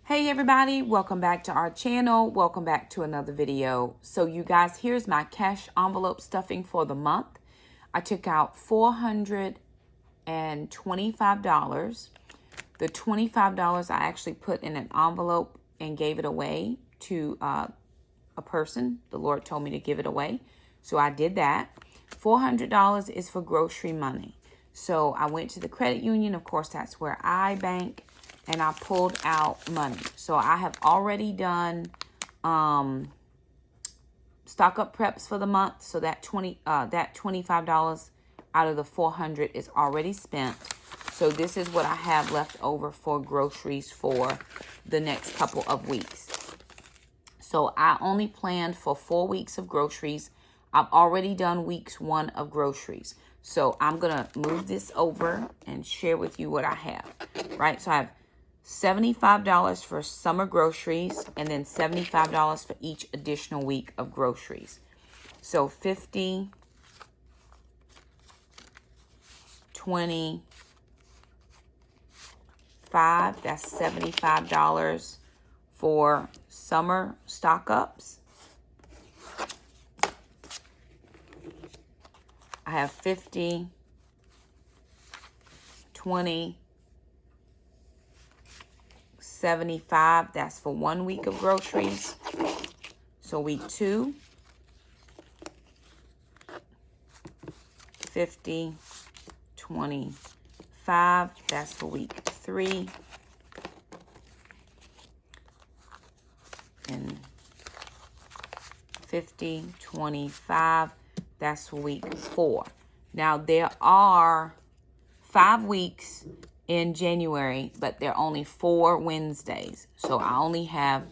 Hey everybody, welcome back to our channel. Welcome back to another video. So you guys, here's my cash envelope stuffing for the month. I took out $425. The $25 I actually put in an envelope and gave it away to a person. The Lord told me to give it away. So I did that. $400 is for grocery money. So I went to the credit union. Of course, that's where I bank. And I pulled out money. So I have already done stock up preps for the month. So that $25 out of the $400 is already spent. So this is what I have left over for groceries for the next couple of weeks. So I only planned for 4 weeks of groceries. I've already done weeks 1 of groceries. So I'm going to move this over and share with you what I have, right? So I have $75 for summer groceries and then $75 for each additional week of groceries. So 50, 25, that's $75 for summer stock ups. I have 50, 20, 75, that's for 1 week of groceries. So week 2, 50, 25, that's for week 3. And 50, 25, that's for week 4. Now there are 5 weeks in January, but they're only 4 Wednesdays. So I only have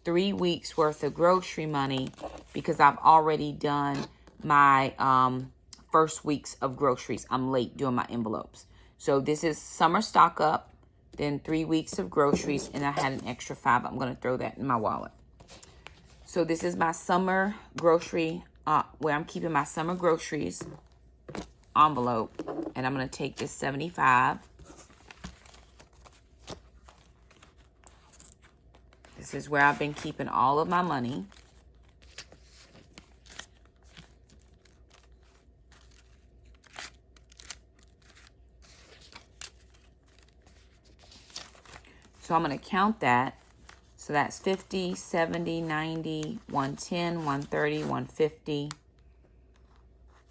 3 weeks worth of grocery money because I've already done my first weeks of groceries. I'm late doing my envelopes. So this is summer stock up, then 3 weeks of groceries, and I had an extra 5. I'm going to throw that in my wallet. So this is my summer grocery, where I'm keeping my summer groceries envelope, and I'm going to take this 75. This is where I've been keeping all of my money. So I'm going to count that. So that's 50, 70, 90, 110, 130, 150,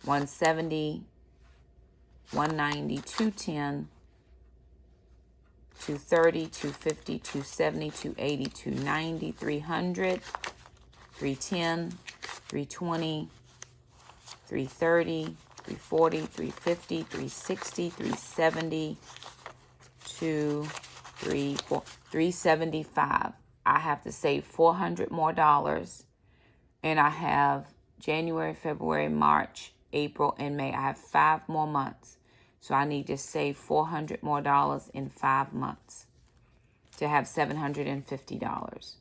170, 190, 210, 230, 250, 270, 280, 290, 300, 310, 320, 330, 340, 350, 360, 370, 375. I have to save $400 more, and I have January, February, March, April, and May. I have 5 more months. So I need to save $400 more in 5 months to have $750,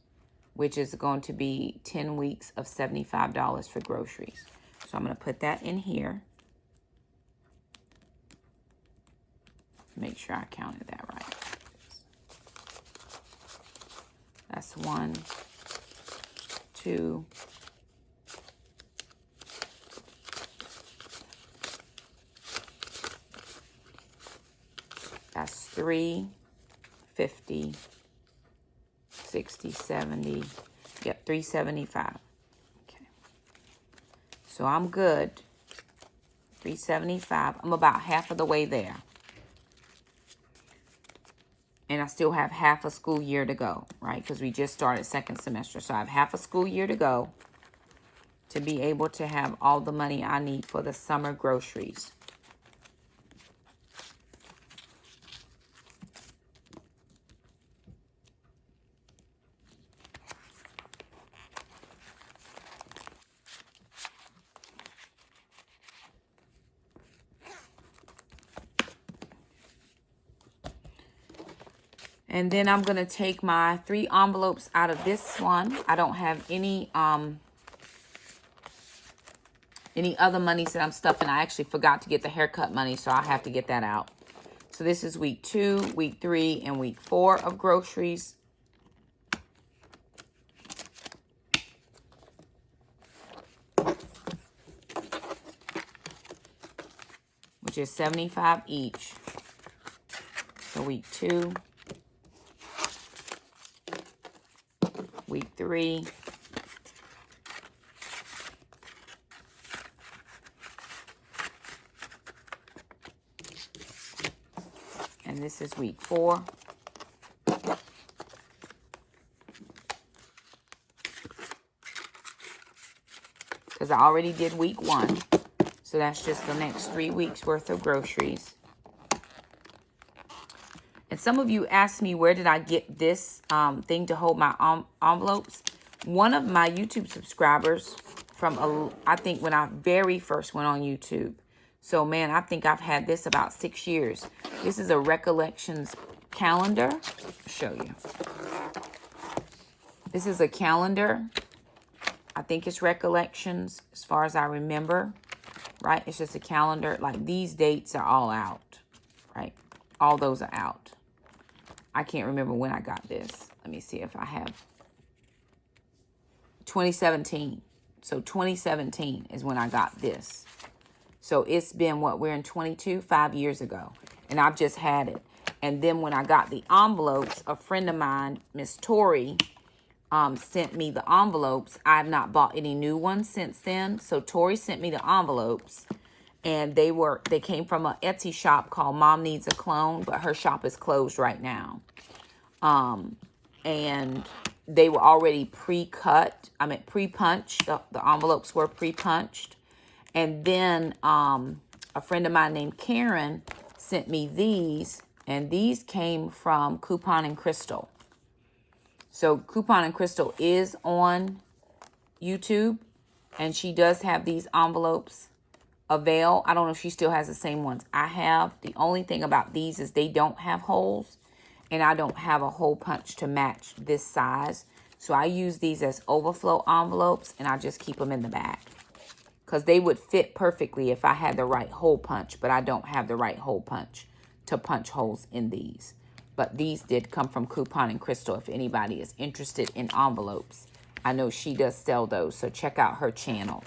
which is going to be 10 weeks of $75 for groceries. So I'm going to put that in here. Make sure I counted that right. That's 1, 2, 3, 50, 60, 70. Yep, 375. Okay. So I'm good. 375. I'm about half of the way there. And I still have half a school year to go, right? Because we just started second semester. So I have half a school year to go to be able to have all the money I need for the summer groceries. And then I'm going to take my 3 envelopes out of this one. I don't have any other monies that I'm stuffing. I actually forgot to get the haircut money, so I have to get that out. So this is week 2, week 3, and week 4 of groceries. which is $75 each. So week 2, week 3, and this is week 4. Because I already did week 1. So that's just the next 3 weeks worth of groceries. And some of you asked me, where did I get this thing to hold my envelopes? One of my YouTube subscribers from, I think when I very first went on YouTube. So, man, I think I've had this about 6 years. This is a recollections calendar. I'll show you. This is a calendar. I think it's recollections as far as I remember, right? It's just a calendar. Like, these dates are all out, right? All those are out. I can't remember when I got this. Let me see if I have. 2017. So 2017 is when I got this. So it's been, what, we're in 22, 5 years ago. And I've just had it. And then when I got the envelopes, a friend of mine, Miss Tori, sent me the envelopes. I have not bought any new ones since then. So Tori sent me the envelopes. And they came from an Etsy shop called Mom Needs a Clone, but her shop is closed right now. And they were already pre-cut. I mean, pre-punched. The envelopes were pre-punched. And then a friend of mine named Karen sent me these. And these came from Coupon and Crystal. So Coupon and Crystal is on YouTube. And she does have these envelopes avail. I don't know if she still has the same ones I have. The only thing about these is they don't have holes. And I don't have a hole punch to match this size. So I use these as overflow envelopes. And I just keep them in the back. Because they would fit perfectly if I had the right hole punch. But I don't have the right hole punch to punch holes in these. But these did come from Coupon and Crystal. If anybody is interested in envelopes, I know she does sell those. So check out her channel.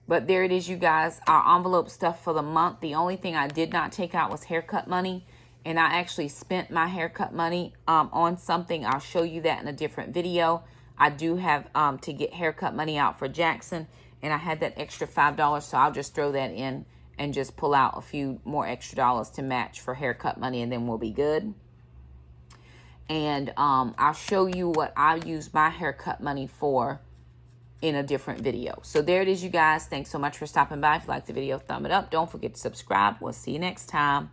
But there it is, you guys. Our envelope stuff for the month. The only thing I did not take out was haircut money. And I actually spent my haircut money on something. I'll show you that in a different video. I do have to get haircut money out for Jackson. And I had that extra $5. So I'll just throw that in and just pull out a few more extra dollars to match for haircut money. And then we'll be good. And I'll show you what I use my haircut money for in a different video. So there it is, you guys. Thanks so much for stopping by. If you liked the video, thumb it up. Don't forget to subscribe. We'll see you next time.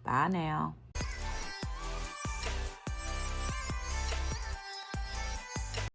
Bye now.